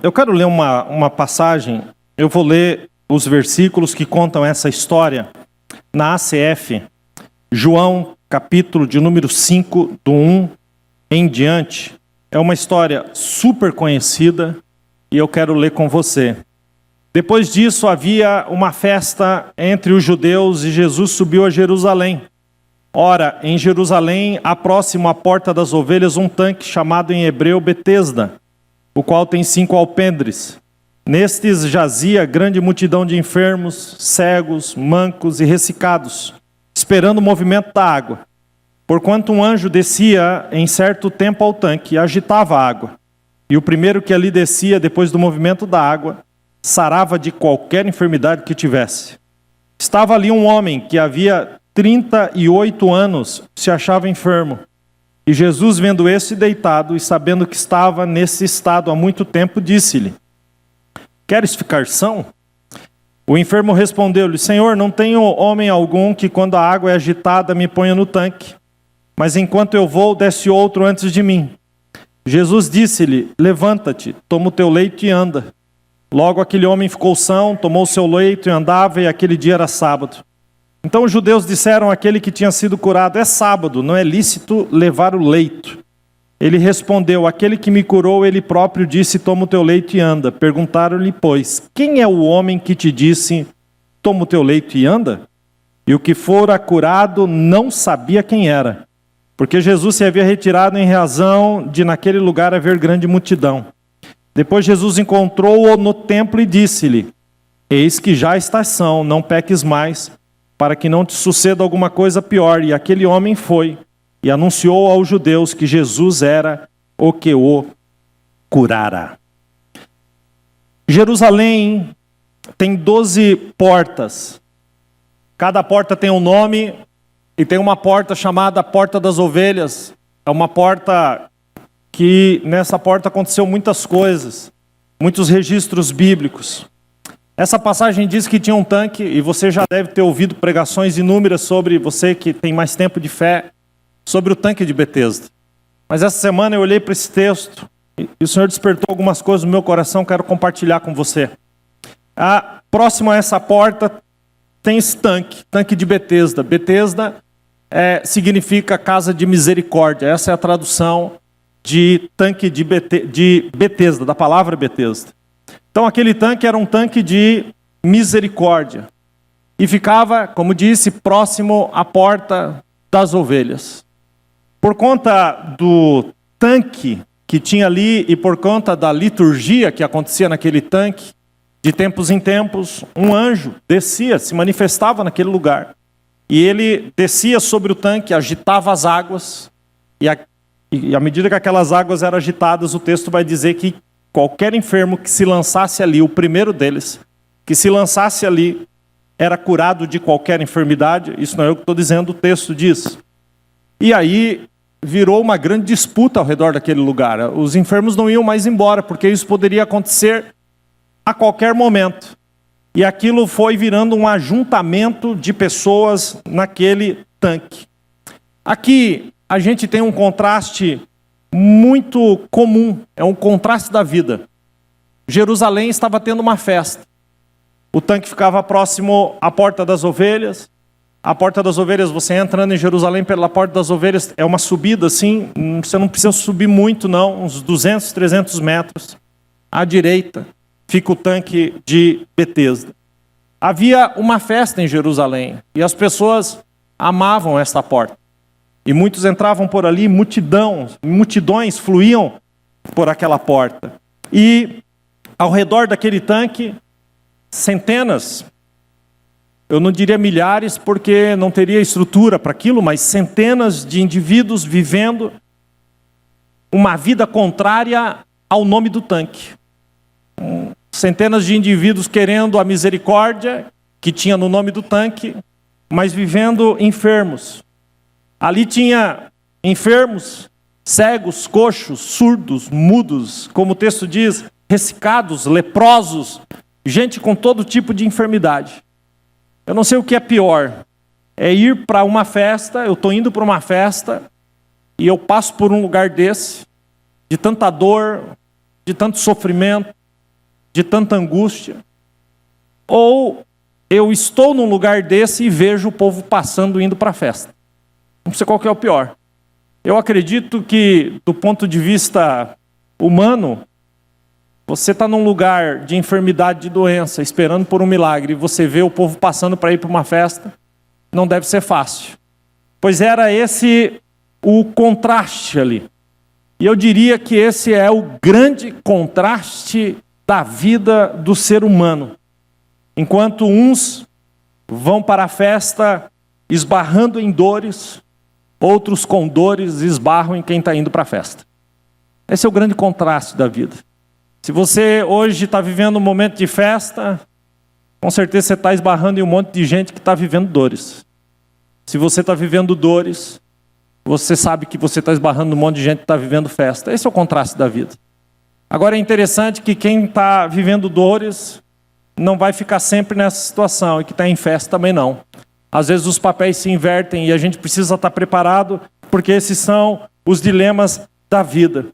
Eu quero ler uma passagem, eu vou ler os versículos que contam essa história na ACF, João, capítulo de número 5, do 1 em diante. É uma história super conhecida e eu quero ler com você. Depois disso havia uma festa entre os judeus e Jesus subiu a Jerusalém. Ora, em Jerusalém, há próximo à porta das ovelhas um tanque chamado em hebreu Betesda, o qual tem 5 alpendres. Nestes jazia grande multidão de enfermos, cegos, mancos e ressecados, esperando o movimento da água. Porquanto um anjo descia em certo tempo ao tanque e agitava a água. E o primeiro que ali descia, depois do movimento da água, sarava de qualquer enfermidade que tivesse. Estava ali um homem que havia 38 anos, se achava enfermo. E Jesus, vendo esse deitado e sabendo que estava nesse estado há muito tempo, disse-lhe: Queres ficar são? O enfermo respondeu-lhe: Senhor, não tenho homem algum que quando a água é agitada me ponha no tanque, mas enquanto eu vou, desce outro antes de mim. Jesus disse-lhe: Levanta-te, toma o teu leito e anda. Logo aquele homem ficou são, tomou o seu leito e andava, e aquele dia era sábado. Então os judeus disseram àquele que tinha sido curado: É sábado, não é lícito levar o leito. Ele respondeu: Aquele que me curou, ele próprio disse: Toma o teu leito e anda. Perguntaram-lhe, pois, quem é o homem que te disse: Toma o teu leito e anda? E o que fora curado não sabia quem era, porque Jesus se havia retirado em razão de naquele lugar haver grande multidão. Depois Jesus encontrou-o no templo e disse-lhe: Eis que já estás são, não peques mais, para que não te suceda alguma coisa pior. E aquele homem foi e anunciou aos judeus que Jesus era o que o curara. Jerusalém tem 12 portas. Cada porta tem um nome e tem uma porta chamada Porta das Ovelhas. É uma porta que nessa porta aconteceu muitas coisas, muitos registros bíblicos. Essa passagem diz que tinha um tanque, e você já deve ter ouvido pregações inúmeras sobre, você que tem mais tempo de fé, sobre o tanque de Betesda. Mas essa semana eu olhei para esse texto e o Senhor despertou algumas coisas no meu coração, quero compartilhar com você. Próximo a essa porta tem esse tanque de Betesda. Betesda significa casa de misericórdia, essa é a tradução de tanque de Betesda, da palavra Betesda. Então aquele tanque era um tanque de misericórdia e ficava, como disse, próximo à porta das ovelhas. Por conta do tanque que tinha ali e por conta da liturgia que acontecia naquele tanque, de tempos em tempos, um anjo descia, se manifestava naquele lugar. E ele descia sobre o tanque, agitava as águas, e à medida que aquelas águas eram agitadas, o texto vai dizer que qualquer enfermo que se lançasse ali, o primeiro deles, que se lançasse ali, era curado de qualquer enfermidade. Isso não é eu que estou dizendo, o texto diz. E aí virou uma grande disputa ao redor daquele lugar. Os enfermos não iam mais embora, porque isso poderia acontecer a qualquer momento. E aquilo foi virando um ajuntamento de pessoas naquele tanque. Aqui a gente tem um contraste muito comum, é um contraste da vida. Jerusalém estava tendo uma festa. O tanque ficava próximo à Porta das Ovelhas. A Porta das Ovelhas, você entrando em Jerusalém pela Porta das Ovelhas, é uma subida assim, você não precisa subir muito não, uns 200, 300 metros. À direita fica o tanque de Betesda. Havia uma festa em Jerusalém e as pessoas amavam esta porta. E muitos entravam por ali, multidões fluíam por aquela porta. E ao redor daquele tanque, centenas, eu não diria milhares, porque não teria estrutura para aquilo, mas centenas de indivíduos vivendo uma vida contrária ao nome do tanque. Centenas de indivíduos querendo a misericórdia que tinha no nome do tanque, mas vivendo enfermos. Ali tinha enfermos, cegos, coxos, surdos, mudos, como o texto diz, ressecados, leprosos, gente com todo tipo de enfermidade. Eu não sei o que é pior, é ir para uma festa, eu estou indo para uma festa, e eu passo por um lugar desse, de tanta dor, de tanto sofrimento, de tanta angústia, ou eu estou num lugar desse e vejo o povo passando indo para a festa. Não sei qual que é o pior. Eu acredito que, do ponto de vista humano, você está num lugar de enfermidade, de doença, esperando por um milagre, e você vê o povo passando para ir para uma festa, não deve ser fácil. Pois era esse o contraste ali. E eu diria que esse é o grande contraste da vida do ser humano. Enquanto uns vão para a festa esbarrando em dores, outros com dores esbarram em quem está indo para a festa. Esse é o grande contraste da vida. Se você hoje está vivendo um momento de festa, com certeza você está esbarrando em um monte de gente que está vivendo dores. Se você está vivendo dores, você sabe que você está esbarrando um monte de gente que está vivendo festa. Esse é o contraste da vida. Agora é interessante que quem está vivendo dores não vai ficar sempre nessa situação, e que está em festa também não. Às vezes os papéis se invertem e a gente precisa estar preparado, porque esses são os dilemas da vida.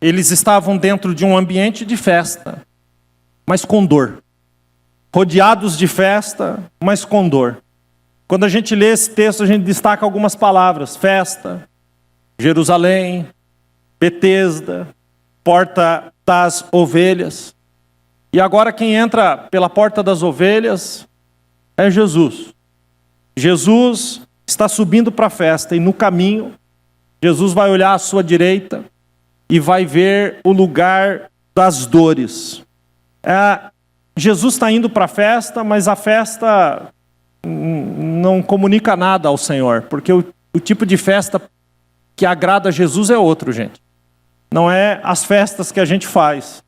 Eles estavam dentro de um ambiente de festa, mas com dor. Rodeados de festa, mas com dor. Quando a gente lê esse texto, a gente destaca algumas palavras: festa, Jerusalém, Betesda, porta das ovelhas. E agora quem entra pela porta das ovelhas é Jesus. Jesus está subindo para a festa, e no caminho, Jesus vai olhar à sua direita e vai ver o lugar das dores. Jesus está indo para a festa, mas a festa não comunica nada ao Senhor, porque o tipo de festa que agrada a Jesus é outro, gente. Não é as festas que a gente faz,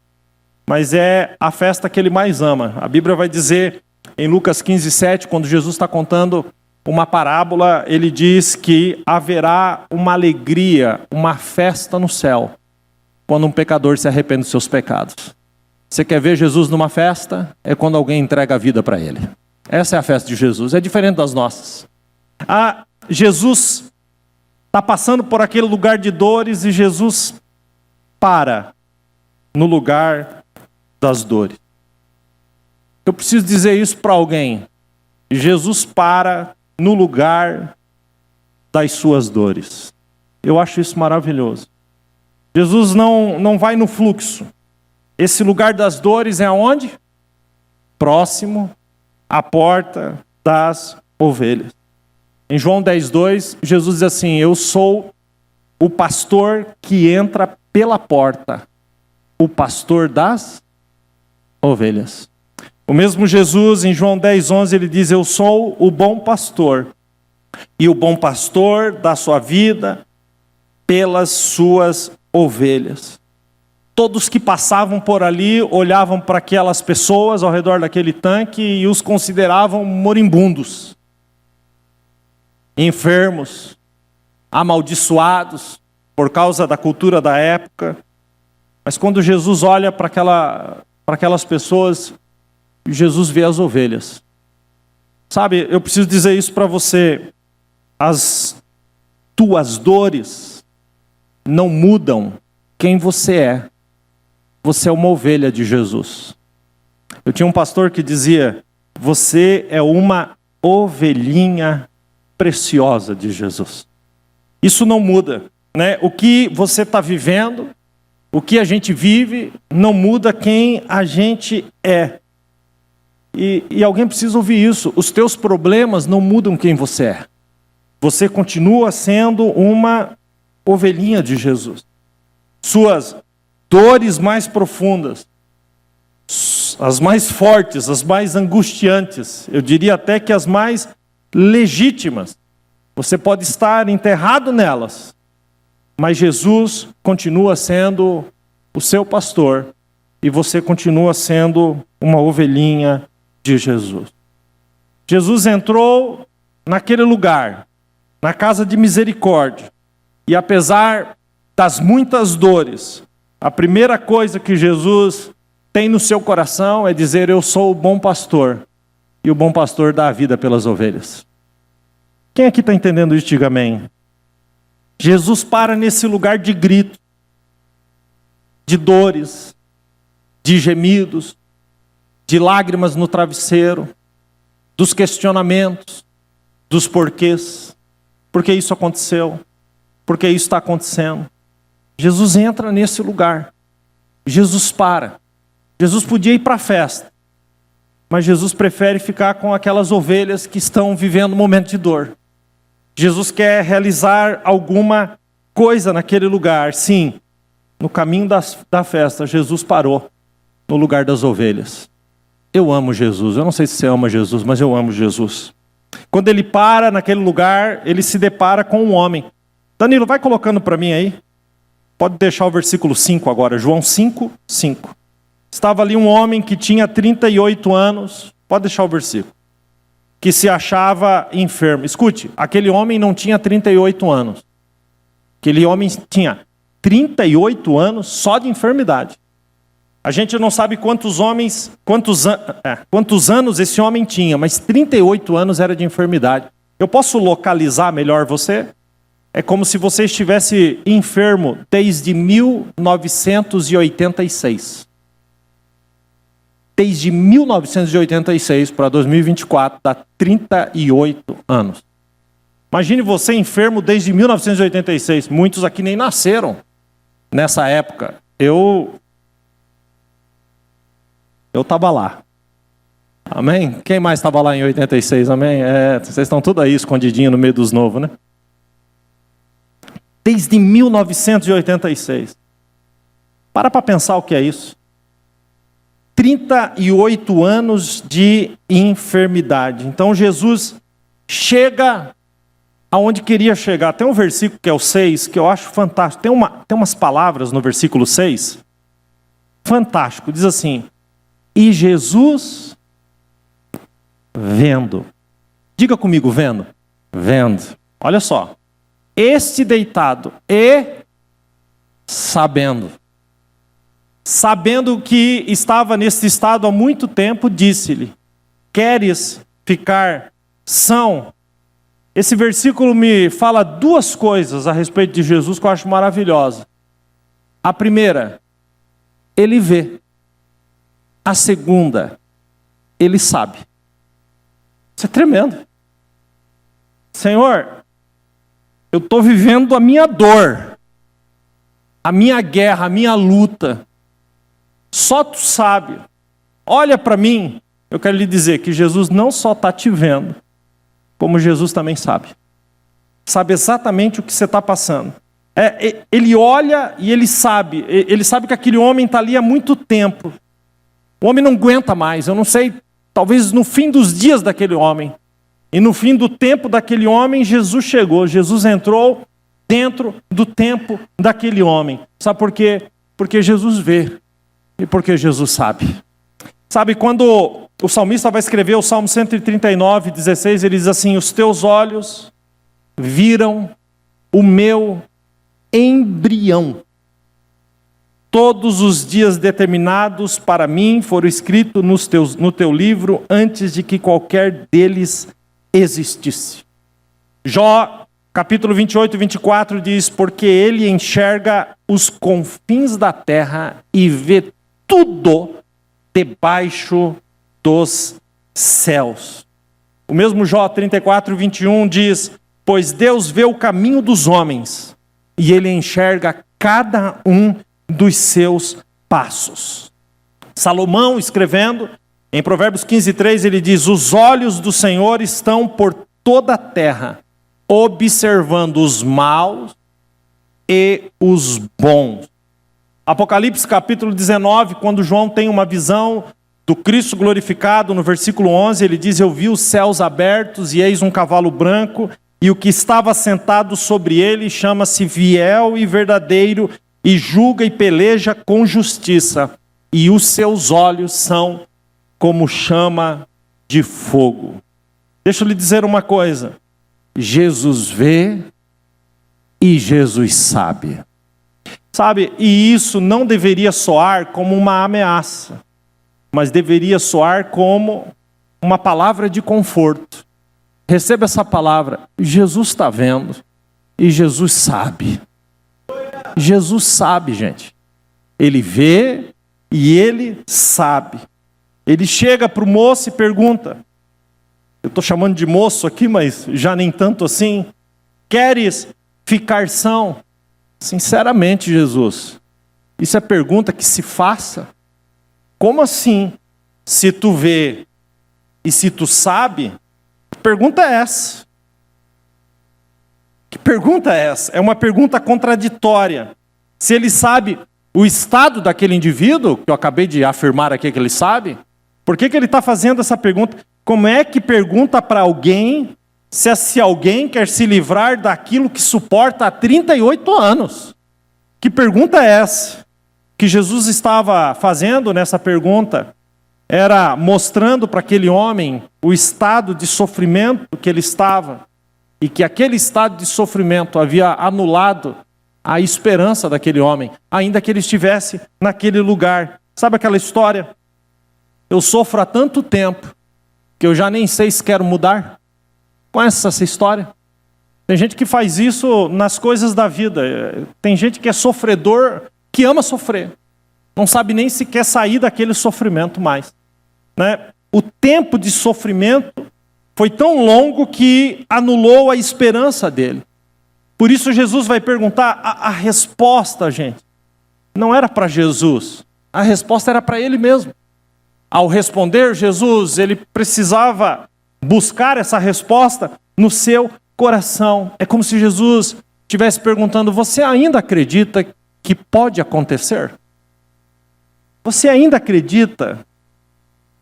mas é a festa que Ele mais ama. A Bíblia vai dizer em Lucas 15:7, quando Jesus está contando uma parábola, Ele diz que haverá uma alegria, uma festa no céu, quando um pecador se arrepende dos seus pecados. Você quer ver Jesus numa festa? É quando alguém entrega a vida para Ele. Essa é a festa de Jesus, é diferente das nossas. Jesus está passando por aquele lugar de dores, e Jesus para no lugar das dores. Eu preciso dizer isso para alguém. Jesus para no lugar das suas dores. Eu acho isso maravilhoso. Jesus não vai no fluxo. Esse lugar das dores é aonde? Próximo à porta das ovelhas. Em João 10:2, Jesus diz assim: eu sou o pastor que entra pela porta, o pastor das ovelhas. O mesmo Jesus, em João 10:11, ele diz: eu sou o bom pastor, e o bom pastor dá sua vida pelas suas ovelhas. Todos que passavam por ali olhavam para aquelas pessoas ao redor daquele tanque e os consideravam moribundos, enfermos, amaldiçoados por causa da cultura da época. Mas quando Jesus olha para aquelas pessoas, Jesus vê as ovelhas. Sabe, eu preciso dizer isso para você: as tuas dores não mudam quem você é. Você é uma ovelha de Jesus. Eu tinha um pastor que dizia: você é uma ovelhinha preciosa de Jesus. Isso não muda, né? O que você está vivendo, o que a gente vive, não muda quem a gente é. E alguém precisa ouvir isso: os teus problemas não mudam quem você é. Você continua sendo uma ovelhinha de Jesus. Suas dores mais profundas, as mais fortes, as mais angustiantes, eu diria até que as mais legítimas, você pode estar enterrado nelas, mas Jesus continua sendo o seu pastor, e você continua sendo uma ovelhinha de Jesus. Jesus entrou naquele lugar, na casa de misericórdia, e apesar das muitas dores, a primeira coisa que Jesus tem no seu coração é dizer: eu sou o bom pastor, e o bom pastor dá a vida pelas ovelhas. Quem aqui está entendendo isso? Diga amém. Jesus para nesse lugar de grito, de dores, de gemidos, de lágrimas no travesseiro, dos questionamentos, dos porquês. Por que isso aconteceu? Por que isso está acontecendo? Jesus entra nesse lugar. Jesus para. Jesus podia ir para a festa, mas Jesus prefere ficar com aquelas ovelhas que estão vivendo um momento de dor. Jesus quer realizar alguma coisa naquele lugar. Sim, no caminho da festa, Jesus parou no lugar das ovelhas. Eu amo Jesus. Eu não sei se você ama Jesus, mas eu amo Jesus. Quando ele para naquele lugar, ele se depara com um homem. Danilo, vai colocando para mim aí. Pode deixar o versículo 5 agora. João 5, 5. Estava ali um homem que tinha 38 anos. Pode deixar o versículo. Que se achava enfermo. Escute, aquele homem não tinha 38 anos. Aquele homem tinha 38 anos só de enfermidade. A gente não sabe quantos anos esse homem tinha, mas 38 anos era de enfermidade. Eu posso localizar melhor você? É como se você estivesse enfermo desde 1986. Desde 1986 para 2024, dá 38 anos. Imagine você enfermo desde 1986. Muitos aqui nem nasceram nessa época. Eu estava lá. Amém? Quem mais estava lá em 86? Amém? Vocês estão tudo aí escondidinho no meio dos novos, né? Desde 1986. Para pensar o que é isso. 38 anos de enfermidade. Então Jesus chega aonde queria chegar. Tem um versículo que é o 6, que eu acho fantástico. Tem umas palavras no versículo 6. Fantástico. Diz assim: e Jesus vendo. Diga comigo, vendo. Vendo. Olha só. Este deitado e sabendo. Sabendo que estava nesse estado há muito tempo, disse-lhe: queres ficar são? Esse versículo me fala duas coisas a respeito de Jesus que eu acho maravilhosa. A primeira, ele vê. A segunda, ele sabe. Isso é tremendo. Senhor, eu estou vivendo a minha dor, a minha guerra, a minha luta. Só tu sabe. Olha para mim. Eu quero lhe dizer que Jesus não só está te vendo, como Jesus também sabe. Sabe exatamente o que você está passando. Ele olha e ele sabe. Ele sabe que aquele homem está ali há muito tempo. O homem não aguenta mais. Eu não sei, talvez no fim dos dias daquele homem. E no fim do tempo daquele homem, Jesus chegou. Jesus entrou dentro do tempo daquele homem. Sabe por quê? Porque Jesus vê. E porque Jesus sabe. Sabe, quando o salmista vai escrever o Salmo 139, 16, ele diz assim: os teus olhos viram o meu embrião. Todos os dias determinados para mim foram escritos no teu livro antes de que qualquer deles existisse. Jó, capítulo 28 e 24 diz: porque ele enxerga os confins da terra e vê tudo debaixo dos céus. O mesmo Jó 34, 21 diz: pois Deus vê o caminho dos homens e ele enxerga cada um dos seus passos. Salomão, escrevendo em Provérbios 15, 3, ele diz: os olhos do Senhor estão por toda a terra, observando os maus e os bons. Apocalipse capítulo 19, quando João tem uma visão do Cristo glorificado, no versículo 11, ele diz: eu vi os céus abertos e eis um cavalo branco, e o que estava sentado sobre ele chama-se fiel e verdadeiro, e julga e peleja com justiça, e os seus olhos são como chama de fogo. Deixa eu lhe dizer uma coisa: Jesus vê e Jesus sabe. Sabe, e isso não deveria soar como uma ameaça, mas deveria soar como uma palavra de conforto. Receba essa palavra: Jesus está vendo e Jesus sabe. Jesus sabe, gente. Ele vê e ele sabe. Ele chega para o moço e pergunta, eu estou chamando de moço aqui, mas já nem tanto assim, queres ficar são? Sinceramente, Jesus, isso é pergunta que se faça? Como assim? Se tu vê e se tu sabe, que pergunta é essa? Que pergunta é essa? É uma pergunta contraditória. Se ele sabe o estado daquele indivíduo, que eu acabei de afirmar aqui que ele sabe, por que ele está fazendo essa pergunta? Como é que pergunta para alguém se alguém quer se livrar daquilo que suporta há 38 anos? Que pergunta é essa? Que Jesus estava fazendo nessa pergunta era mostrando para aquele homem o estado de sofrimento que ele estava e que aquele estado de sofrimento havia anulado a esperança daquele homem, ainda que ele estivesse naquele lugar. Sabe aquela história? Eu sofro há tanto tempo que eu já nem sei se quero mudar. Conhece essa história? Tem gente que faz isso nas coisas da vida. Tem gente que é sofredor, que ama sofrer. Não sabe nem se quer sair daquele sofrimento mais. Né? O tempo de sofrimento foi tão longo que anulou a esperança dele. Por isso Jesus vai perguntar, a resposta, gente, não era para Jesus. A resposta era para ele mesmo. Ao responder, Jesus, ele precisava buscar essa resposta no seu coração. É como se Jesus estivesse perguntando, você ainda acredita que pode acontecer? Você ainda acredita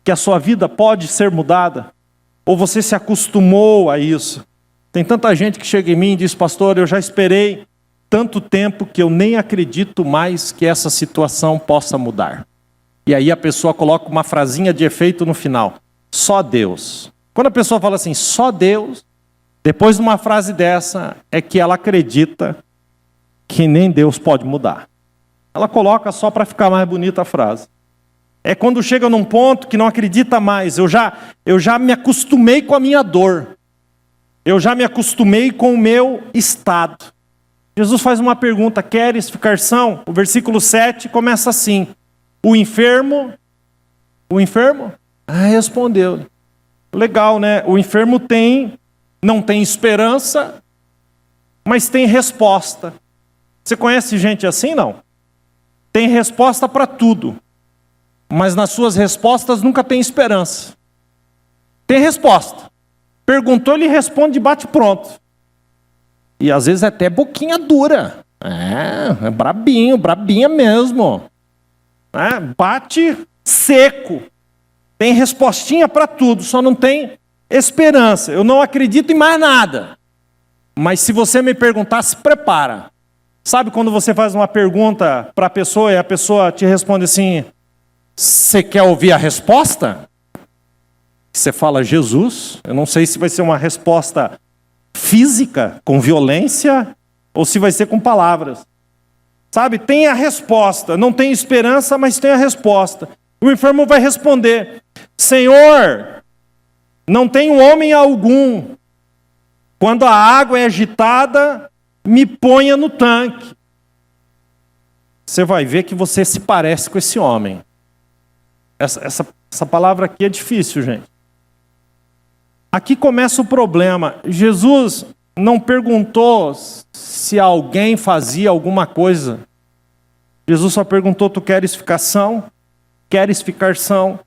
que a sua vida pode ser mudada? Ou você se acostumou a isso? Tem tanta gente que chega em mim e diz, pastor, eu já esperei tanto tempo que eu nem acredito mais que essa situação possa mudar. E aí a pessoa coloca uma frasinha de efeito no final. Só Deus. Quando a pessoa fala assim, só Deus, depois de uma frase dessa, é que ela acredita que nem Deus pode mudar. Ela coloca só para ficar mais bonita a frase. É quando chega num ponto que não acredita mais. Eu já me acostumei com a minha dor. Eu já me acostumei com o meu estado. Jesus faz uma pergunta, queres ficar são? O versículo 7 começa assim. O enfermo respondeu. Legal, né? O enfermo não tem esperança, mas tem resposta. Você conhece gente assim, não? Tem resposta para tudo, mas nas suas respostas nunca tem esperança. Tem resposta. Perguntou, ele responde, bate pronto. E às vezes é até boquinha dura. É brabinho, brabinha mesmo. Bate seco. Tem respostinha para tudo, só não tem esperança. Eu não acredito em mais nada. Mas se você me perguntar, se prepara. Sabe quando você faz uma pergunta para a pessoa e a pessoa te responde assim, você quer ouvir a resposta? Você fala, Jesus, eu não sei se vai ser uma resposta física, com violência, ou se vai ser com palavras. Sabe, tem a resposta, não tem esperança, mas tem a resposta. O enfermo vai responder, Senhor, não tenho homem algum. Quando a água é agitada, me ponha no tanque. Você vai ver que você se parece com esse homem. Essa palavra aqui é difícil, gente. Aqui começa o problema. Jesus não perguntou se alguém fazia alguma coisa. Jesus só perguntou, tu queres ficar são? Queres ficar são?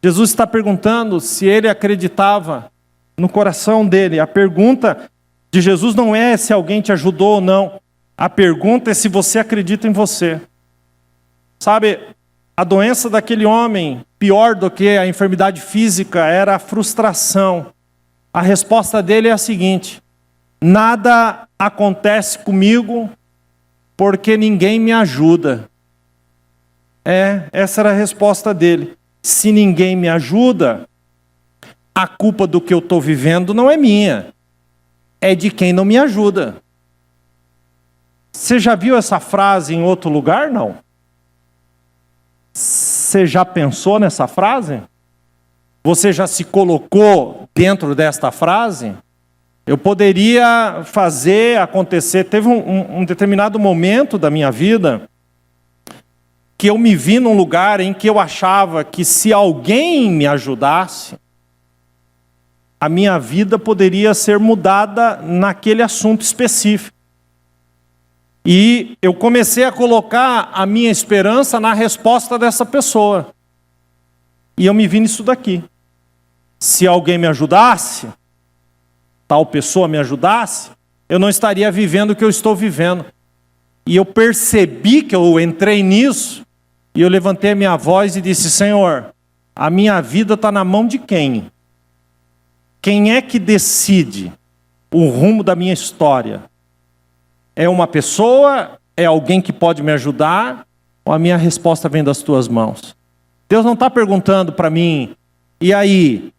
Jesus está perguntando se ele acreditava no coração dele. A pergunta de Jesus não é se alguém te ajudou ou não. A pergunta é se você acredita em você. Sabe, a doença daquele homem, pior do que a enfermidade física, era a frustração. A resposta dele é a seguinte, nada acontece comigo porque ninguém me ajuda. Essa era a resposta dele. Se ninguém me ajuda, a culpa do que eu estou vivendo não é minha. É de quem não me ajuda. Você já viu essa frase em outro lugar? Não. Você já pensou nessa frase? Você já se colocou dentro desta frase? Eu poderia fazer acontecer. Teve um determinado momento da minha vida que eu me vi num lugar em que eu achava que se alguém me ajudasse, a minha vida poderia ser mudada naquele assunto específico. E eu comecei a colocar a minha esperança na resposta dessa pessoa. E eu me vi nisso daqui. Se alguém me ajudasse, tal pessoa me ajudasse, eu não estaria vivendo o que eu estou vivendo. E eu percebi que eu entrei nisso, e eu levantei a minha voz e disse: Senhor, a minha vida está na mão de quem? Quem é que decide o rumo da minha história? É uma pessoa? É alguém que pode me ajudar? Ou a minha resposta vem das tuas mãos? Deus não está perguntando para mim: e aí,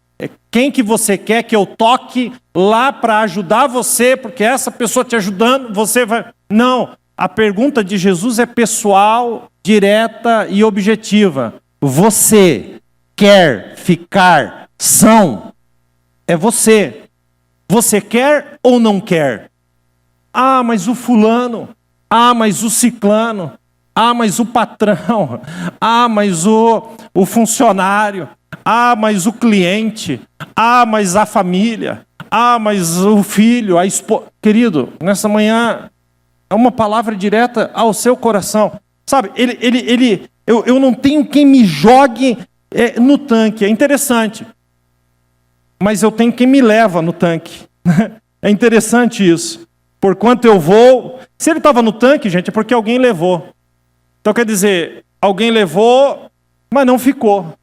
quem que você quer que eu toque lá para ajudar você? Porque essa pessoa te ajudando, você vai... Não, a pergunta de Jesus é pessoal, direta e objetiva. Você quer ficar são? É você. Você quer ou não quer? Ah, mas o fulano. Ah, mas o ciclano. Ah, mas o patrão. Ah, mas o funcionário. Ah, mas o cliente. Ah, mas a família. Ah, mas o filho, a esposa. Querido, nessa manhã é uma palavra direta ao seu coração. Sabe, eu não tenho quem me jogue no tanque. É interessante. Mas eu tenho quem me leva no tanque. É interessante isso. Porquanto eu vou... Se ele estava no tanque, gente, é porque alguém levou. Então quer dizer, alguém levou, mas não ficou.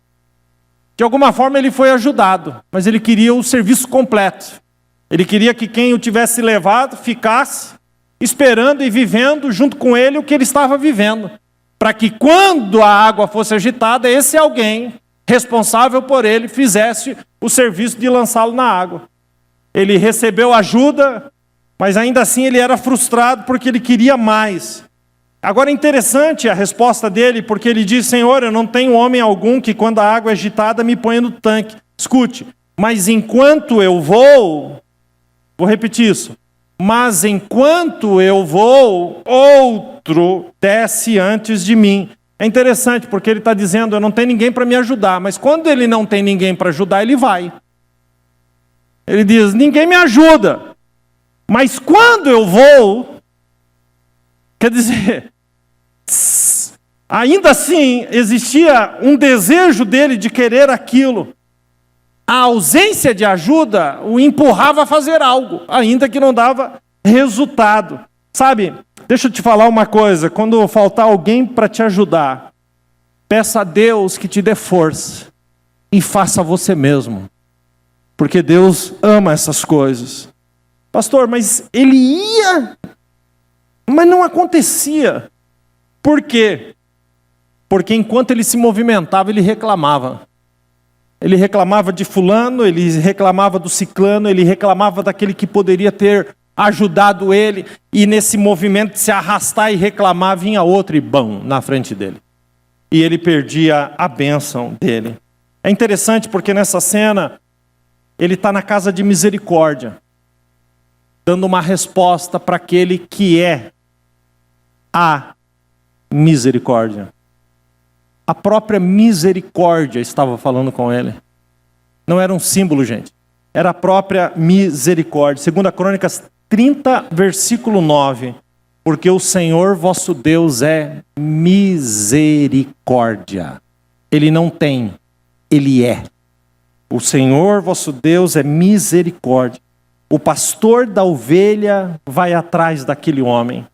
De alguma forma ele foi ajudado, mas ele queria o serviço completo. Ele queria que quem o tivesse levado ficasse esperando e vivendo junto com ele o que ele estava vivendo. Para que quando a água fosse agitada, esse alguém responsável por ele fizesse o serviço de lançá-lo na água. Ele recebeu ajuda, mas ainda assim ele era frustrado porque ele queria mais. Agora é interessante a resposta dele, porque ele diz: Senhor, eu não tenho homem algum que quando a água é agitada me ponha no tanque. Escute, mas enquanto eu vou repetir isso, mas enquanto eu vou, outro desce antes de mim. É interessante, porque ele está dizendo: eu não tenho ninguém para me ajudar, mas quando ele não tem ninguém para ajudar, ele vai. Ele diz: ninguém me ajuda, mas quando eu vou, quer dizer, ainda assim existia um desejo dele de querer aquilo. A ausência de ajuda o empurrava a fazer algo, ainda que não dava resultado. Sabe, deixa eu te falar uma coisa: quando faltar alguém para te ajudar, peça a Deus que te dê força e faça você mesmo. Porque Deus ama essas coisas. Pastor, mas ele ia, mas não acontecia. Por quê? Porque enquanto ele se movimentava, ele reclamava. Ele reclamava de fulano, ele reclamava do ciclano, ele reclamava daquele que poderia ter ajudado ele, e nesse movimento de se arrastar e reclamar, vinha outro e bam, na frente dele. E ele perdia a bênção dele. É interessante porque nessa cena, ele está na casa de misericórdia, dando uma resposta para aquele que é a misericórdia. A própria misericórdia estava falando com ele. Não era um símbolo, gente. Era a própria misericórdia. 2 Crônicas 30, versículo 9. Porque o Senhor vosso Deus é misericórdia. Ele não tem, Ele é. O Senhor vosso Deus é misericórdia. O pastor da ovelha vai atrás daquele homem.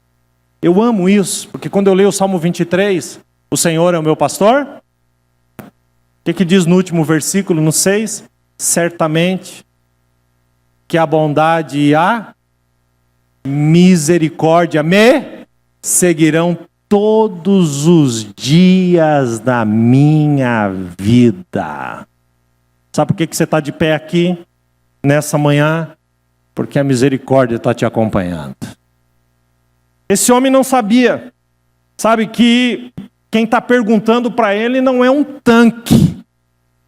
Eu amo isso, porque quando eu leio o Salmo 23, o Senhor é o meu pastor. O que diz no último versículo, no 6? Certamente que a bondade e a misericórdia me seguirão todos os dias da minha vida. Sabe por que você está de pé aqui, nessa manhã? Porque a misericórdia está te acompanhando. Esse homem não sabia. Sabe que quem está perguntando para ele não é um tanque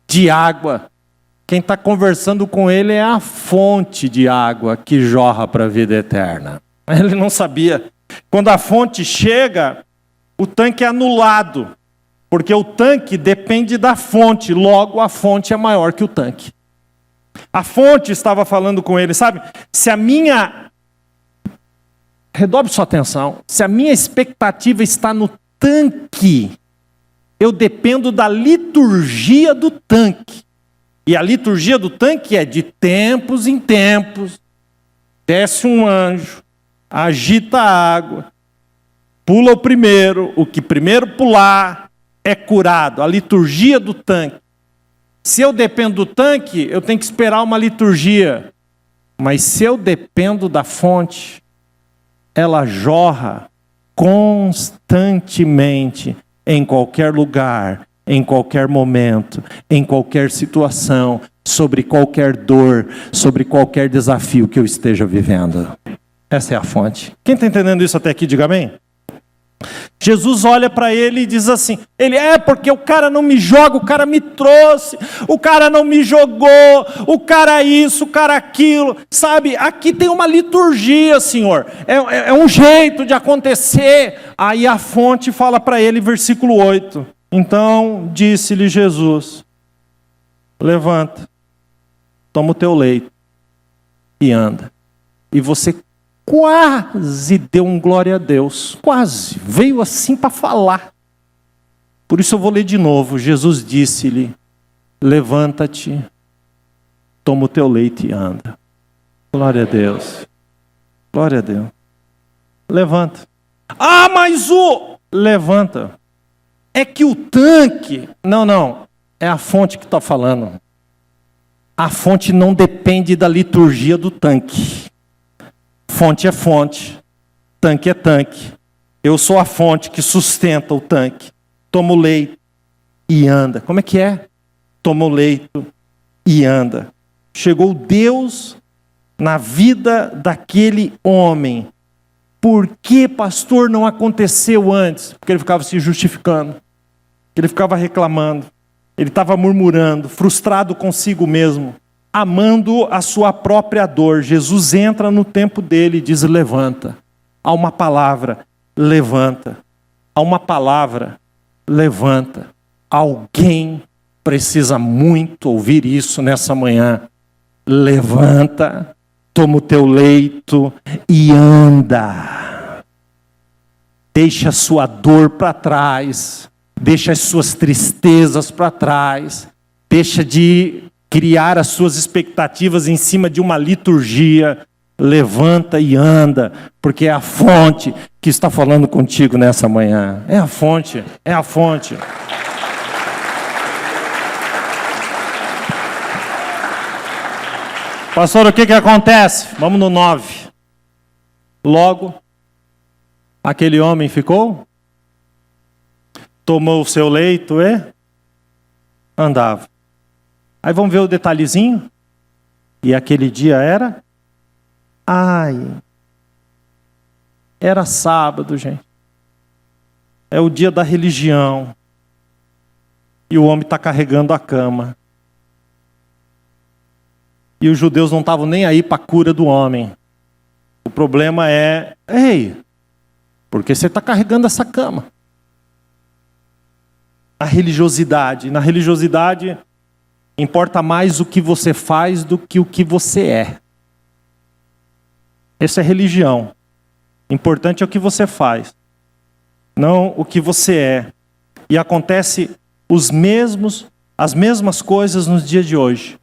de água. Quem está conversando com ele é a fonte de água que jorra para a vida eterna. Ele não sabia. Quando a fonte chega, o tanque é anulado. Porque o tanque depende da fonte, logo a fonte é maior que o tanque. A fonte estava falando com ele, sabe? Se a minha... Redobre sua atenção. Se a minha expectativa está no tanque, eu dependo da liturgia do tanque. E a liturgia do tanque é de tempos em tempos. Desce um anjo, agita a água, pula o que primeiro pular é curado. A liturgia do tanque. Se eu dependo do tanque, eu tenho que esperar uma liturgia. Mas se eu dependo da fonte, ela jorra constantemente, em qualquer lugar, em qualquer momento, em qualquer situação, sobre qualquer dor, sobre qualquer desafio que eu esteja vivendo. Essa é a fonte. Quem está entendendo isso até aqui, diga amém. Jesus olha para ele e diz assim, porque o cara não me joga, o cara me trouxe, o cara não me jogou, o cara isso, o cara aquilo, sabe? Aqui tem uma liturgia, Senhor, é um jeito de acontecer. Aí a fonte fala para ele, versículo 8, então disse-lhe Jesus, levanta, toma o teu leito e anda. E você quase deu um glória a Deus, quase, veio assim para falar. Por isso eu vou ler de novo. Jesus disse-lhe, levanta-te, toma o teu leito e anda. Glória a Deus, glória a Deus. Levanta. Mas levanta. É que o tanque, não, é a fonte que está falando. A fonte não depende da liturgia do tanque. Fonte é fonte, tanque é tanque. Eu sou a fonte que sustenta o tanque. Toma o leito e anda. Como é que é? Toma o leito e anda. Chegou Deus na vida daquele homem. Por que, pastor, não aconteceu antes? Porque ele ficava se justificando. Ele ficava reclamando. Ele estava murmurando, frustrado consigo mesmo. Amando a sua própria dor. Jesus entra no tempo dele e diz, levanta. Há uma palavra, levanta. Há uma palavra, levanta. Alguém precisa muito ouvir isso nessa manhã. Levanta, toma o teu leito e anda. Deixa a sua dor para trás. Deixa as suas tristezas para trás. Deixa de criar as suas expectativas em cima de uma liturgia. Levanta e anda, porque é a fonte que está falando contigo nessa manhã. É a fonte, é a fonte. Pastor, o que acontece? Vamos no 9. Logo, aquele homem ficou, tomou o seu leito e andava. Aí vamos ver o detalhezinho. E aquele dia era? Era sábado, gente. É o dia da religião. E o homem está carregando a cama. E os judeus não estavam nem aí para a cura do homem. O problema é, por que você está carregando essa cama? A religiosidade. Na religiosidade, importa mais o que você faz do que o que você é. Essa é religião. Importante é o que você faz, não o que você é. E acontece as mesmas coisas nos dias de hoje.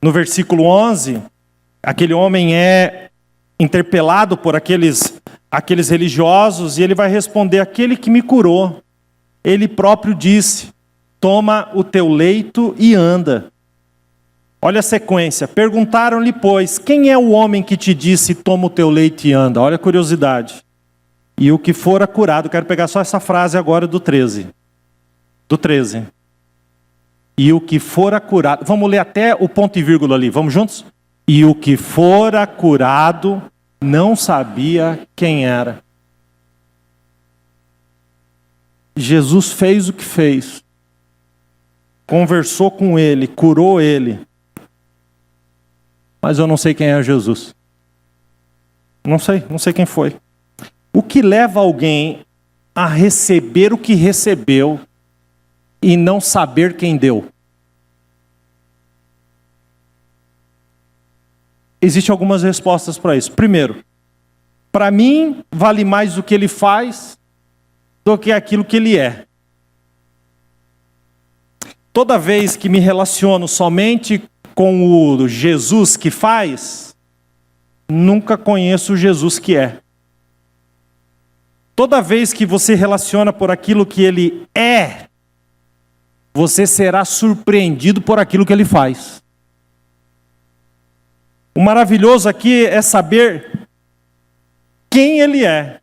No versículo 11, aquele homem é interpelado por aqueles religiosos e ele vai responder, aquele que me curou. Ele próprio disse, toma o teu leito e anda. Olha a sequência. Perguntaram-lhe, pois, quem é o homem que te disse, toma o teu leito e anda? Olha a curiosidade. E o que fora curado, quero pegar só essa frase agora do 13. Do 13. E o que fora curado, vamos ler até o ponto e vírgula ali, vamos juntos? E o que fora curado não sabia quem era. Jesus fez o que fez. Conversou com ele, curou ele. Mas eu não sei quem é Jesus. Não sei quem foi. O que leva alguém a receber o que recebeu e não saber quem deu? Existem algumas respostas para isso. Primeiro, para mim vale mais o que ele faz do que aquilo que ele é. Toda vez que me relaciono somente com o Jesus que faz, nunca conheço o Jesus que é. Toda vez que você relaciona por aquilo que ele é, você será surpreendido por aquilo que ele faz. O maravilhoso aqui é saber quem ele é,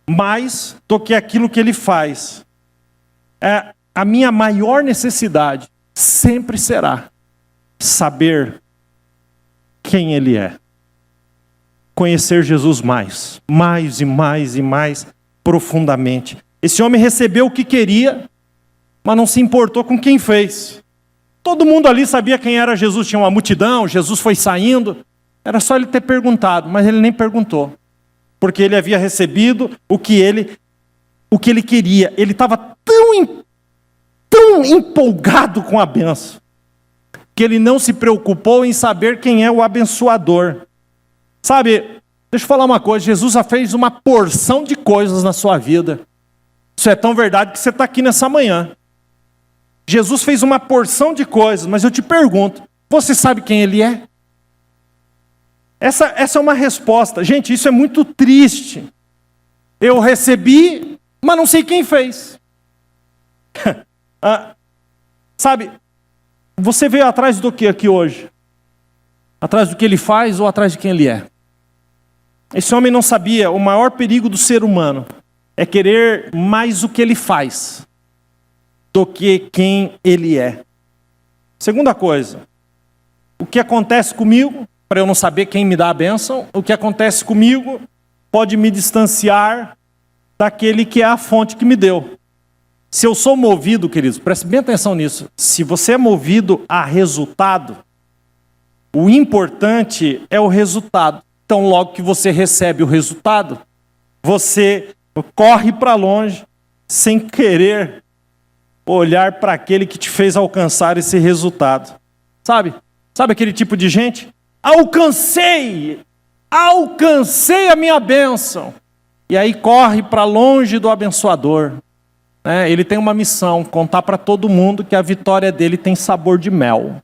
mais do que aquilo que ele faz. A minha maior necessidade sempre será saber quem ele é. Conhecer Jesus mais e mais e mais profundamente. Esse homem recebeu o que queria, mas não se importou com quem fez. Todo mundo ali sabia quem era Jesus, tinha uma multidão, Jesus foi saindo. Era só ele ter perguntado, mas ele nem perguntou. Porque ele havia recebido o que ele queria. Ele estava tão empolgado com a bênção, que ele não se preocupou em saber quem é o abençoador. Sabe, deixa eu falar uma coisa, Jesus já fez uma porção de coisas na sua vida. Isso é tão verdade que você está aqui nessa manhã. Jesus fez uma porção de coisas, mas eu te pergunto, você sabe quem ele é? Essa é uma resposta. Gente, isso é muito triste. Eu recebi, mas não sei quem fez. Sabe, você veio atrás do que aqui hoje? Atrás do que ele faz ou atrás de quem ele é? Esse homem não sabia, o maior perigo do ser humano é querer mais o que ele faz do que quem ele é. Segunda coisa, o que acontece comigo, para eu não saber quem me dá a bênção, o que acontece comigo pode me distanciar daquele que é a fonte que me deu. Se eu sou movido, queridos, preste bem atenção nisso, se você é movido a resultado, o importante é o resultado. Então, logo que você recebe o resultado, você corre para longe, sem querer olhar para aquele que te fez alcançar esse resultado. Sabe aquele tipo de gente? Alcancei a minha bênção. E aí corre para longe do abençoador. Ele tem uma missão, contar para todo mundo que a vitória dele tem sabor de mel.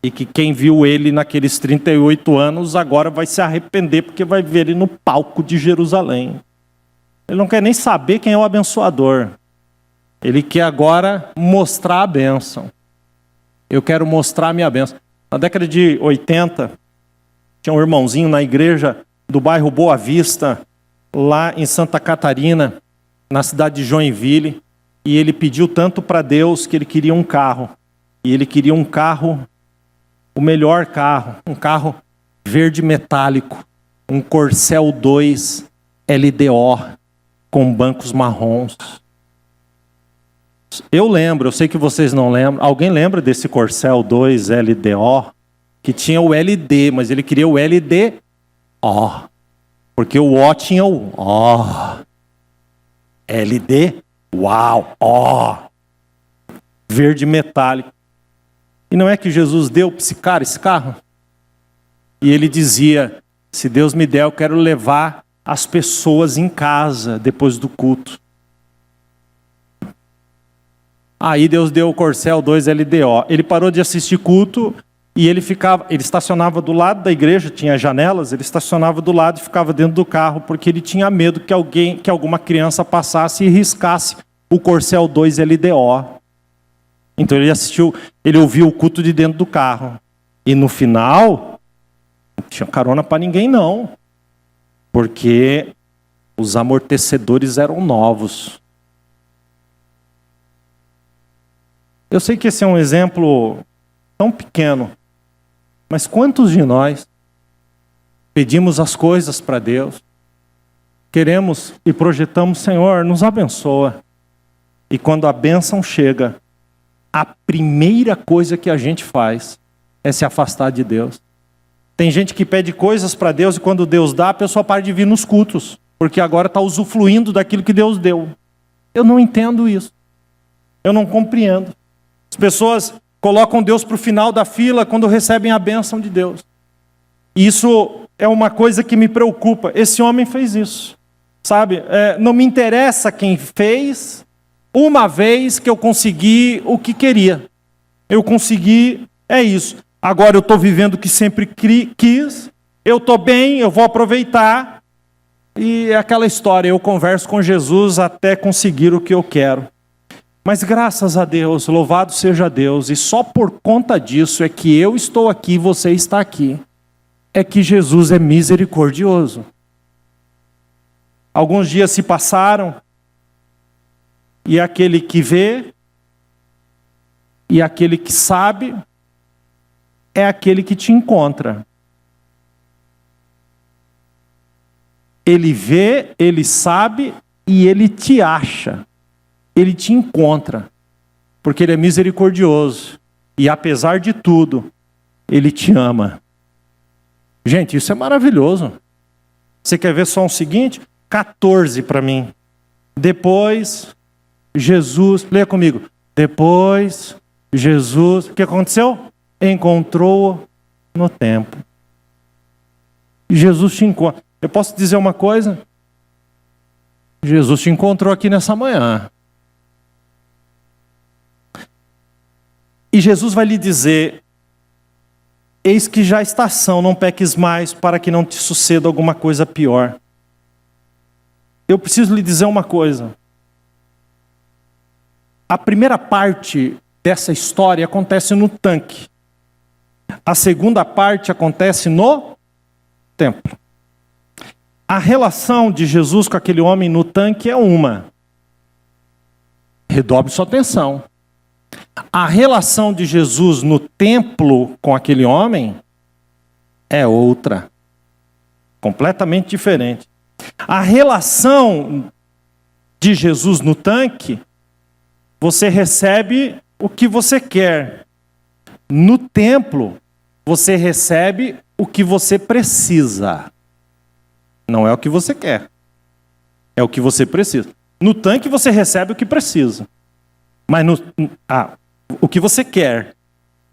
E que quem viu ele naqueles 38 anos agora vai se arrepender porque vai ver ele no palco de Jerusalém. Ele não quer nem saber quem é o abençoador. Ele quer agora mostrar a bênção. Eu quero mostrar a minha bênção. Na década de 80, tinha um irmãozinho na igreja do bairro Boa Vista, lá em Santa Catarina, na cidade de Joinville, e ele pediu tanto para Deus que ele queria um carro. E ele queria um carro, o melhor carro, um carro verde metálico, um Corcel 2 LDO, com bancos marrons. Eu lembro, eu sei que vocês não lembram. Alguém lembra desse Corcel 2 LDO? Que tinha o LD, mas ele queria o LDO. Porque o O tinha o O. LD, uau, ó. Verde metálico. E não é que Jesus deu para esse carro? E ele dizia, se Deus me der, eu quero levar as pessoas em casa depois do culto. Aí Deus deu o Corcel 2 LDO. Ele parou de assistir culto e ele estacionava do lado da igreja, tinha janelas, ele estacionava do lado e ficava dentro do carro porque ele tinha medo que alguma criança passasse e riscasse o Corcel 2 LDO. Então ele ouviu o culto de dentro do carro. E no final, não tinha carona para ninguém não. Porque os amortecedores eram novos. Eu sei que esse é um exemplo tão pequeno, mas quantos de nós pedimos as coisas para Deus, queremos e projetamos, Senhor, nos abençoa. E quando a bênção chega, a primeira coisa que a gente faz é se afastar de Deus. Tem gente que pede coisas para Deus e quando Deus dá, a pessoa para de vir nos cultos, porque agora está usufruindo daquilo que Deus deu. Eu não entendo isso. Eu não compreendo. As pessoas colocam Deus para o final da fila quando recebem a bênção de Deus. E isso é uma coisa que me preocupa. Esse homem fez isso. Sabe? Não me interessa quem fez, uma vez que eu consegui o que queria. Eu consegui, é isso. Agora eu estou vivendo o que sempre quis, eu estou bem, eu vou aproveitar. E é aquela história, eu converso com Jesus até conseguir o que eu quero. Mas graças a Deus, louvado seja Deus, e só por conta disso é que eu estou aqui e você está aqui. É que Jesus é misericordioso. Alguns dias se passaram, e aquele que vê, e aquele que sabe, é aquele que te encontra. Ele vê, ele sabe e ele te acha. Ele te encontra. Porque ele é misericordioso. E apesar de tudo, ele te ama. Gente, isso é maravilhoso. Você quer ver só um seguinte? 14 para mim. Depois, Jesus, leia comigo. Depois, Jesus, o que aconteceu? Encontrou-o no templo. Jesus te encontra. Eu posso dizer uma coisa? Jesus te encontrou aqui nessa manhã. E Jesus vai lhe dizer: eis que já está ação, não peques mais, para que não te suceda alguma coisa pior. Eu preciso lhe dizer uma coisa. A primeira parte dessa história acontece no tanque. A segunda parte acontece no templo. A relação de Jesus com aquele homem no tanque é uma. Redobre sua atenção. A relação de Jesus no templo com aquele homem é outra. Completamente diferente. A relação de Jesus no tanque, você recebe o que você quer. No templo, você recebe o que você precisa. Não é o que você quer. É o que você precisa. No tanque você recebe o que precisa. Mas o que você quer.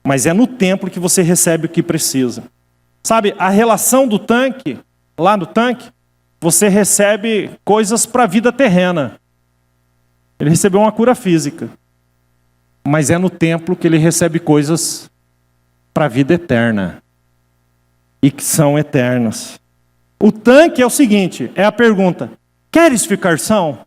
Mas é no templo que você recebe o que precisa. Sabe, a relação do tanque, lá no tanque, você recebe coisas para a vida terrena. Ele recebeu uma cura física. Mas é no templo que ele recebe coisas para a vida eterna. E que são eternas. O tanque é o seguinte, é a pergunta: queres ficar são?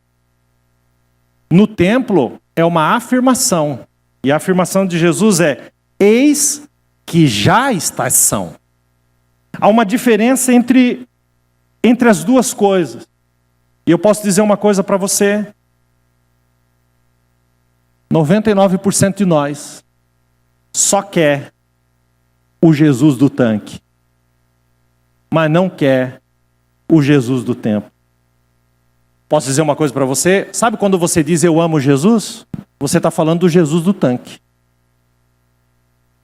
No templo é uma afirmação. E a afirmação de Jesus é: eis que já estás são. Há uma diferença entre as duas coisas. E eu posso dizer uma coisa para você. 99% de nós só quer o Jesus do tanque, mas não quer o Jesus do templo. Posso dizer uma coisa para você? Sabe quando você diz eu amo Jesus? Você está falando do Jesus do tanque.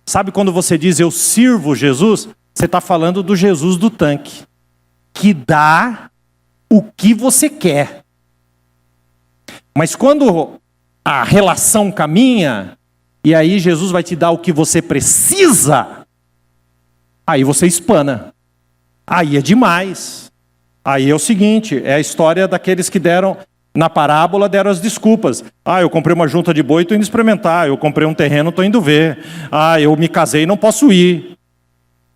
Sabe quando você diz eu sirvo Jesus? Você está falando do Jesus do tanque, que dá o que você quer. Mas quando a relação caminha, e aí Jesus vai te dar o que você precisa, aí você espana. Aí é demais. Aí é o seguinte, é a história daqueles que deram, na parábola deram as desculpas. Eu comprei uma junta de boi e estou indo experimentar. Eu comprei um terreno, estou indo ver. Eu me casei e não posso ir.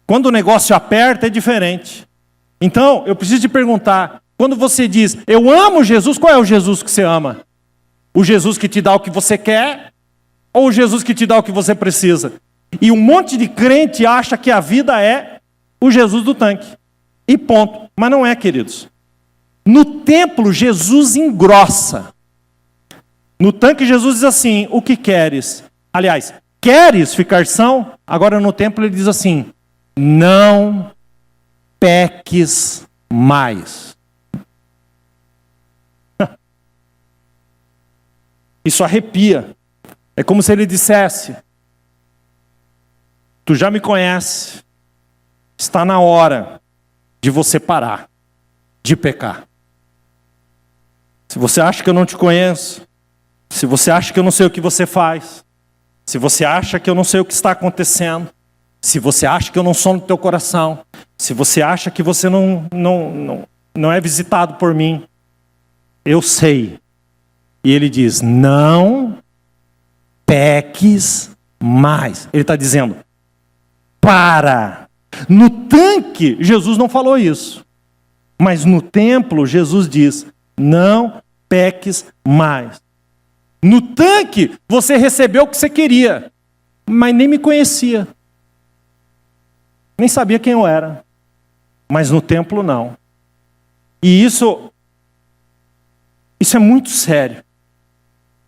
Quando o negócio aperta é diferente. Então, eu preciso te perguntar, quando você diz, eu amo Jesus, qual é o Jesus que você ama? O Jesus que te dá o que você quer? Ou o Jesus que te dá o que você precisa? E um monte de crente acha que a vida é o Jesus do tanque. E ponto. Mas não é, queridos. No templo, Jesus engrossa. No tanque, Jesus diz assim, o que queres? Aliás, queres ficar são? Agora no templo ele diz assim, não peques mais. Isso arrepia. É como se ele dissesse, tu já me conhece, está na hora de você parar de pecar. Se você acha que eu não te conheço, se você acha que eu não sei o que você faz, se você acha que eu não sei o que está acontecendo, se você acha que eu não sou no teu coração, se você acha que você não é visitado por mim, eu sei. E ele diz, não peques mais. Ele está dizendo, para. No tanque, Jesus não falou isso. Mas no templo, Jesus diz, não peques mais. No tanque, você recebeu o que você queria, mas nem me conhecia. Nem sabia quem eu era. Mas no templo, não. E isso é muito sério.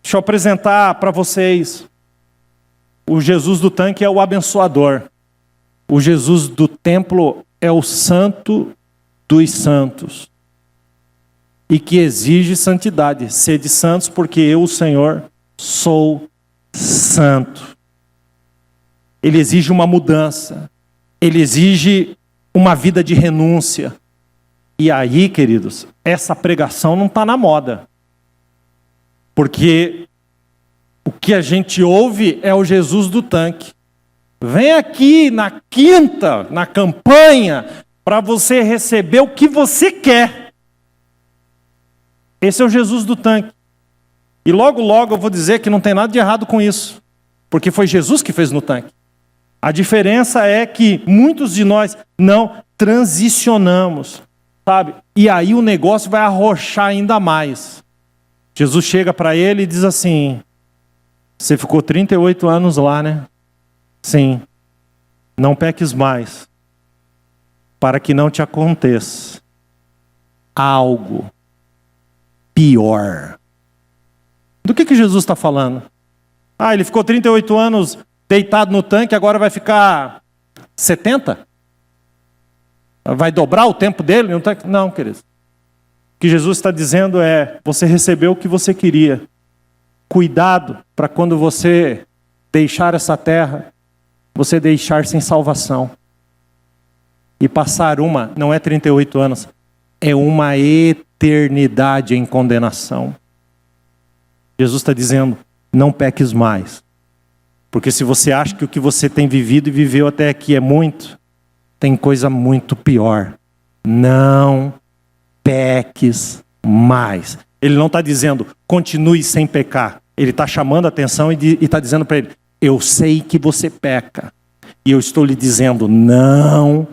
Deixa eu apresentar para vocês. O Jesus do tanque é o abençoador. O Jesus do templo é o santo dos santos. E que exige santidade. Sede santos, porque eu, o Senhor, sou santo. Ele exige uma mudança. Ele exige uma vida de renúncia. E aí, queridos, essa pregação não está na moda. Porque o que a gente ouve é o Jesus do tanque. Vem aqui na quinta, na campanha, para você receber o que você quer. Esse é o Jesus do tanque. E logo, logo eu vou dizer que não tem nada de errado com isso. Porque foi Jesus que fez no tanque. A diferença é que muitos de nós não transicionamos, sabe? E aí o negócio vai arrochar ainda mais. Jesus chega para ele e diz assim, você ficou 38 anos lá, né? Sim. Não peques mais, para que não te aconteça algo pior. Do que Jesus está falando? Ah, ele ficou 38 anos deitado no tanque, agora vai ficar 70? Vai dobrar o tempo dele no tanque? Não, querido. O que Jesus está dizendo é, você recebeu o que você queria. Cuidado para quando você deixar essa terra, você deixar sem salvação. E passar não é 38 anos, é uma eternidade em condenação. Jesus está dizendo, não peques mais. Porque se você acha que o que você tem vivido e viveu até aqui é muito, tem coisa muito pior. Não peques mais. Ele não está dizendo, continue sem pecar. Ele está chamando a atenção e está dizendo para ele, eu sei que você peca. E eu estou lhe dizendo, não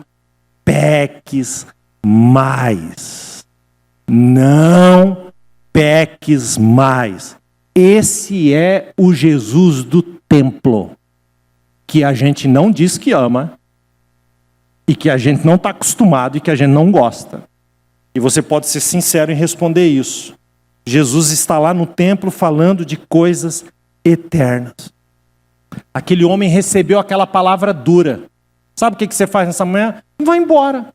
peques mais. Não peques mais. Esse é o Jesus do templo, que a gente não diz que ama, e que a gente não está acostumado e que a gente não gosta. E você pode ser sincero em responder isso. Jesus está lá no templo falando de coisas eternas. Aquele homem recebeu aquela palavra dura. Sabe o que você faz nessa manhã? Vai embora.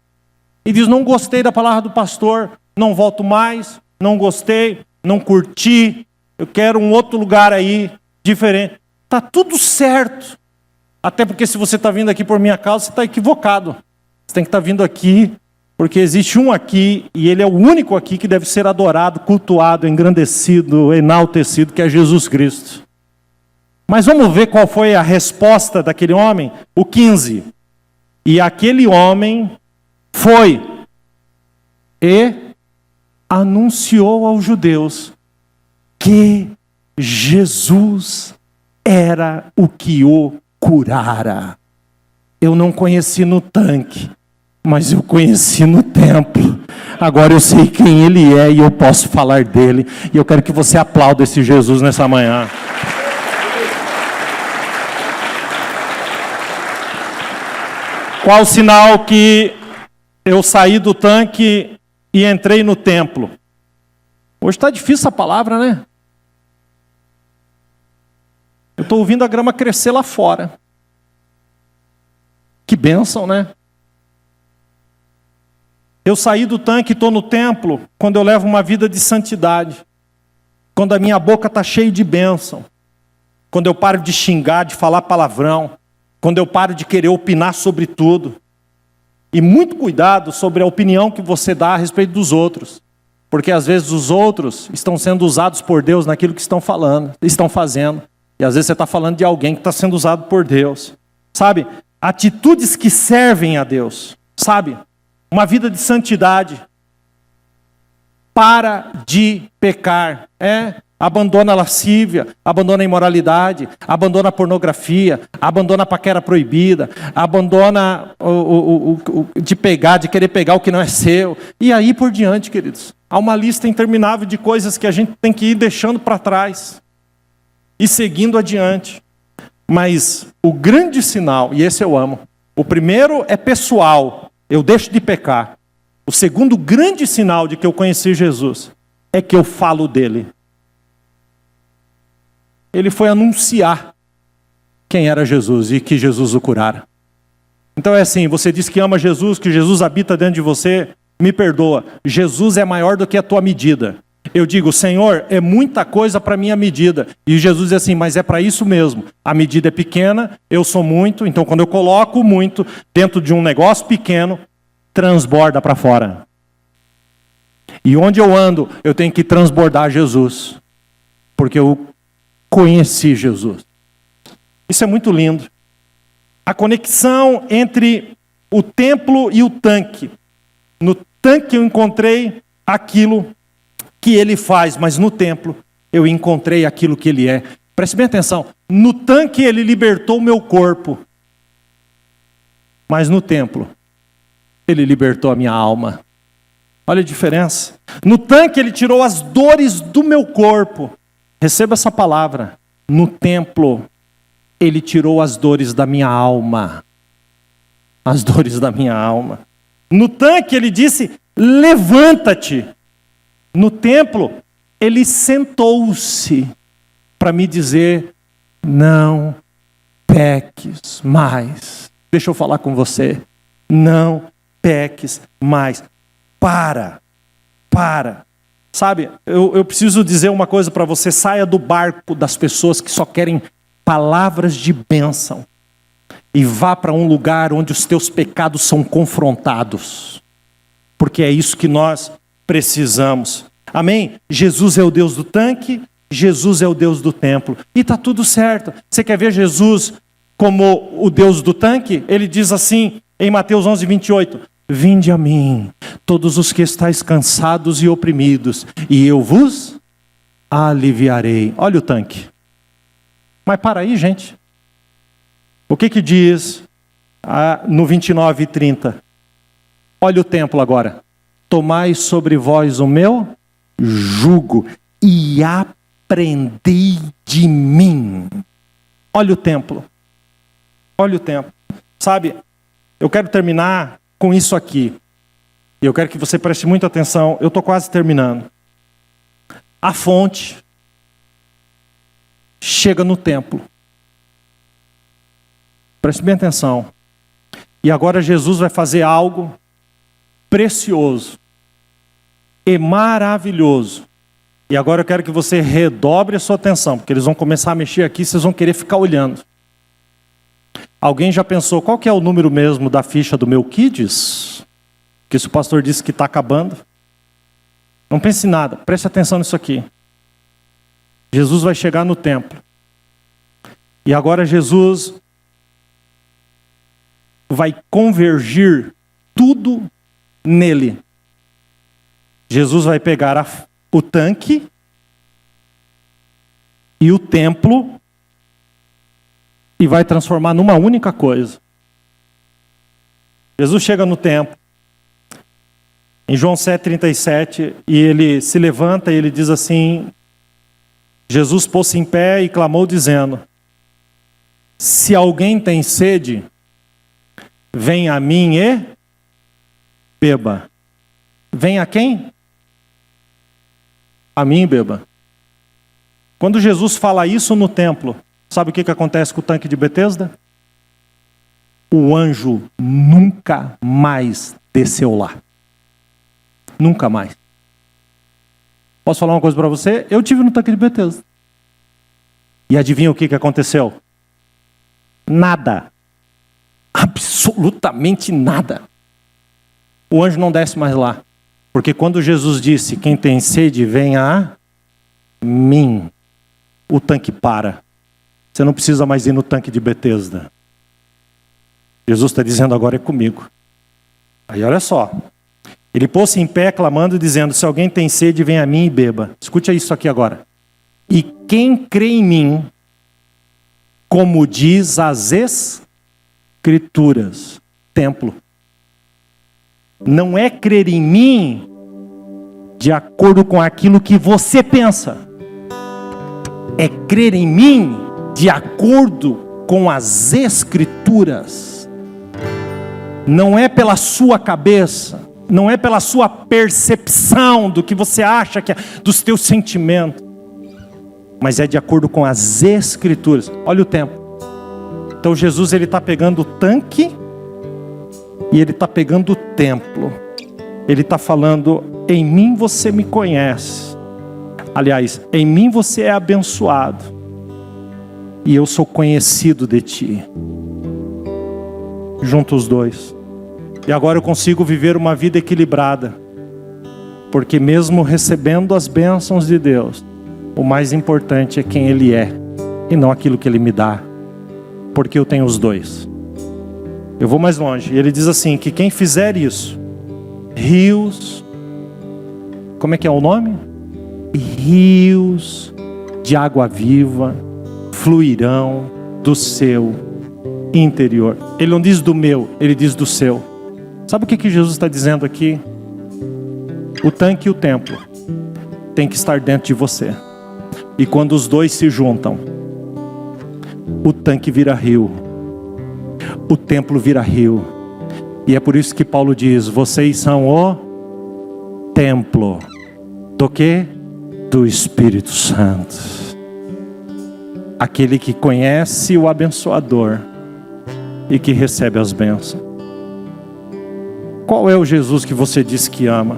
E diz, não gostei da palavra do pastor, não volto mais, não gostei, não curti, eu quero um outro lugar aí, diferente. Está tudo certo. Até porque se você está vindo aqui por minha causa, você está equivocado. Você tem que estar vindo aqui, porque existe um aqui, e ele é o único aqui que deve ser adorado, cultuado, engrandecido, enaltecido, que é Jesus Cristo. Mas vamos ver qual foi a resposta daquele homem? O 15. E aquele homem foi e anunciou aos judeus que Jesus era o que o curara. Eu não conheci no tanque, mas eu conheci no templo. Agora eu sei quem ele é e eu posso falar dele. E eu quero que você aplaude esse Jesus nessa manhã. Qual o sinal que eu saí do tanque e entrei no templo? Hoje está difícil a palavra, né? Eu estou ouvindo a grama crescer lá fora. Que bênção, né? Eu saí do tanque e estou no templo quando eu levo uma vida de santidade. Quando a minha boca está cheia de bênção. Quando eu paro de xingar, de falar palavrão. Quando eu paro de querer opinar sobre tudo. E muito cuidado sobre a opinião que você dá a respeito dos outros. Porque às vezes os outros estão sendo usados por Deus naquilo que estão falando, estão fazendo. E às vezes você está falando de alguém que está sendo usado por Deus. Sabe? Atitudes que servem a Deus. Sabe? Uma vida de santidade. Para de pecar. Abandona a lascívia, abandona a imoralidade, abandona a pornografia, abandona a paquera proibida, abandona de querer pegar o que não é seu. E aí por diante, queridos. Há uma lista interminável de coisas que a gente tem que ir deixando para trás e seguindo adiante. Mas o grande sinal, e esse eu amo, o primeiro é pessoal, eu deixo de pecar. O segundo grande sinal de que eu conheci Jesus é que eu falo dele. Ele foi anunciar quem era Jesus e que Jesus o curara. Então é assim, você diz que ama Jesus, que Jesus habita dentro de você, me perdoa. Jesus é maior do que a tua medida. Eu digo, Senhor, é muita coisa para minha medida. E Jesus diz assim, mas é para isso mesmo. A medida é pequena, eu sou muito, então quando eu coloco muito dentro de um negócio pequeno, transborda para fora. E onde eu ando, eu tenho que transbordar Jesus. Porque eu conheci Jesus. Isso é muito lindo. A conexão entre o templo e o tanque. No tanque eu encontrei aquilo que ele faz, mas no templo eu encontrei aquilo que ele é. Preste bem atenção. No tanque ele libertou o meu corpo, mas no templo ele libertou a minha alma. Olha a diferença. No tanque ele tirou as dores do meu corpo. Receba essa palavra. No templo, ele tirou as dores da minha alma. As dores da minha alma. No tanque, ele disse, levanta-te. No templo, ele sentou-se para me dizer, não peques mais. Deixa eu falar com você. Não peques mais. Para. Sabe, eu preciso dizer uma coisa para você, saia do barco das pessoas que só querem palavras de bênção e vá para um lugar onde os teus pecados são confrontados, porque é isso que nós precisamos. Amém? Jesus é o Deus do tanque, Jesus é o Deus do templo, e está tudo certo. Você quer ver Jesus como o Deus do tanque? Ele diz assim em Mateus 11:28, vinde a mim, todos os que estáis cansados e oprimidos, e eu vos aliviarei. Olha o tanque. Mas para aí, gente. O que diz no 29 e 30? Olha o templo agora. Tomai sobre vós o meu jugo e aprendei de mim. Olha o templo. Olha o templo. Sabe, eu quero terminar com isso aqui. E eu quero que você preste muita atenção. Eu estou quase terminando. A fonte chega no templo. Preste bem atenção. E agora Jesus vai fazer algo precioso e maravilhoso. E agora eu quero que você redobre a sua atenção, porque eles vão começar a mexer aqui, vocês vão querer ficar olhando. Alguém já pensou qual que é o número mesmo da ficha do meu Kids? Que se o pastor disse que está acabando. Não pense em nada, preste atenção nisso aqui. Jesus vai chegar no templo. E agora Jesus vai convergir tudo nele. Jesus vai pegar o tanque e o templo e vai transformar numa única coisa. Jesus chega no templo, em João 7,37, e ele se levanta e ele diz assim, Jesus pôs-se em pé e clamou dizendo, se alguém tem sede, venha a mim e beba. Venha a quem? A mim e beba. Quando Jesus fala isso no templo, sabe o que acontece com o tanque de Betesda? O anjo nunca mais desceu lá. Nunca mais. Posso falar uma coisa para você? Eu tive no tanque de Betesda. E adivinha o que aconteceu? Nada. Absolutamente nada. O anjo não desce mais lá. Porque quando Jesus disse, quem tem sede, venha a mim, o tanque para. Você não precisa mais ir no tanque de Betesda. Jesus está dizendo, agora é comigo. Aí olha só. Ele pôs-se em pé, clamando e dizendo, se alguém tem sede, venha a mim e beba. Escute isso aqui agora. E quem crê em mim, como diz as Escrituras, templo. Não é crer em mim de acordo com aquilo que você pensa. É crer em mim de acordo com as Escrituras. Não é pela sua cabeça, não é pela sua percepção do que você acha que é, dos teus sentimentos, mas é de acordo com as Escrituras. Olha o tempo. Então Jesus, ele está pegando o tanque e ele está pegando o templo. Ele está falando, em mim você me conhece. Aliás, em mim você é abençoado. E eu sou conhecido de ti. Junto os dois. E agora eu consigo viver uma vida equilibrada. Porque mesmo recebendo as bênçãos de Deus, o mais importante é quem Ele é. E não aquilo que Ele me dá. Porque eu tenho os dois. Eu vou mais longe. Ele diz assim, que quem fizer isso, rios, como é que é o nome? Rios de água viva fluirão do seu interior. Ele não diz do meu, ele diz do seu. Sabe o que Jesus está dizendo aqui? O tanque e o templo tem que estar dentro de você. E quando os dois se juntam, o tanque vira rio, o templo vira rio. E é por isso que Paulo diz, vocês são o templo do quê? Do Espírito Santo. Aquele que conhece o abençoador e que recebe as bênçãos. Qual é o Jesus que você diz que ama?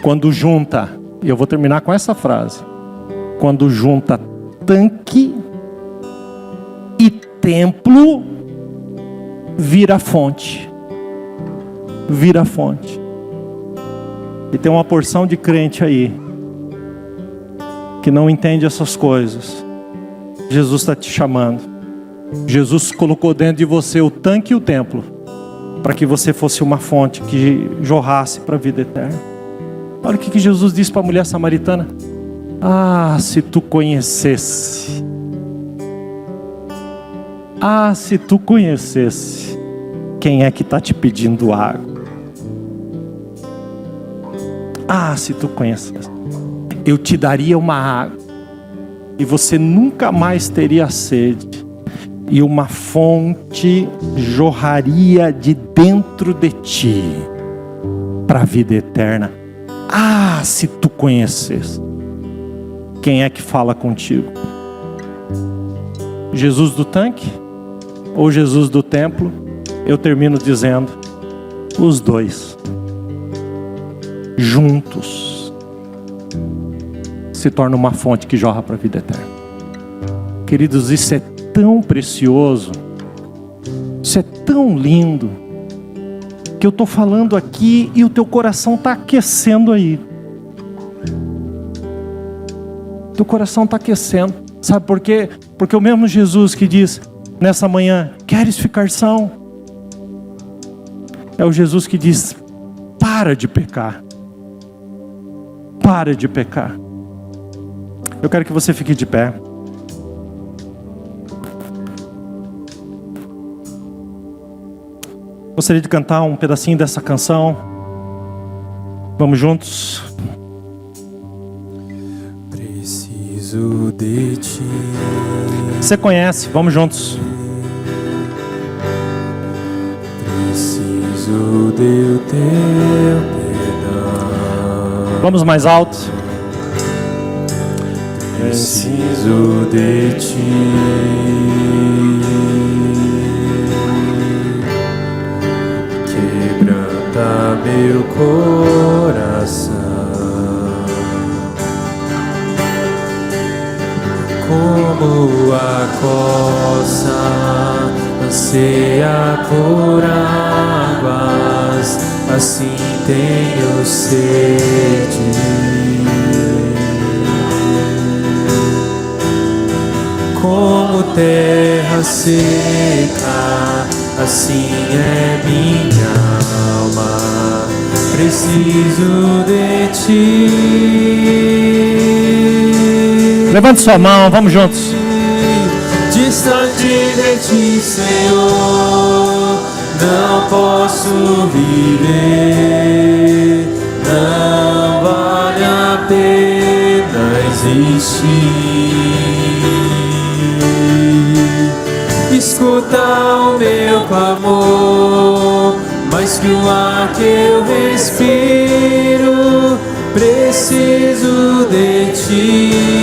Quando junta, e eu vou terminar com essa frase, quando junta tanque e templo, vira fonte. Vira fonte. E tem uma porção de crente aí que não entende essas coisas. Jesus está te chamando. Jesus colocou dentro de você o tanque e o templo, para que você fosse uma fonte que jorrasse para a vida eterna. Olha o que Jesus disse para a mulher samaritana. Ah, se tu conhecesse. Ah, se tu conhecesse quem é que está te pedindo água. Ah, se tu conhecesse. Eu te daria uma água e você nunca mais teria sede. E uma fonte jorraria de dentro de ti para a vida eterna. Ah, se tu conhecesse. Quem é que fala contigo? Jesus do tanque? Ou Jesus do templo? Eu termino dizendo, os dois. Juntos. Se torna uma fonte que jorra para a vida eterna. Queridos, isso é tão precioso. Isso é tão lindo. Que eu estou falando aqui e o teu coração está aquecendo aí. Teu coração está aquecendo. Sabe por quê? Porque o mesmo Jesus que diz nessa manhã, queres ficar são? É o Jesus que diz, para de pecar. Para de pecar. Eu quero que você fique de pé. Gostaria de cantar um pedacinho dessa canção. Vamos juntos. Preciso de ti. Você conhece, vamos juntos. Preciso do teu perdão. Vamos mais alto. Preciso de ti. Quebranta meu coração. Como a coça anseia por águas águas, assim tenho sede. Como terra seca, assim é minha alma, preciso de ti. Levante sua mão, vamos juntos. Distante de ti, Senhor, não posso viver, não vale a pena existir. Escuta o meu clamor, mais que o ar que eu respiro, preciso de ti.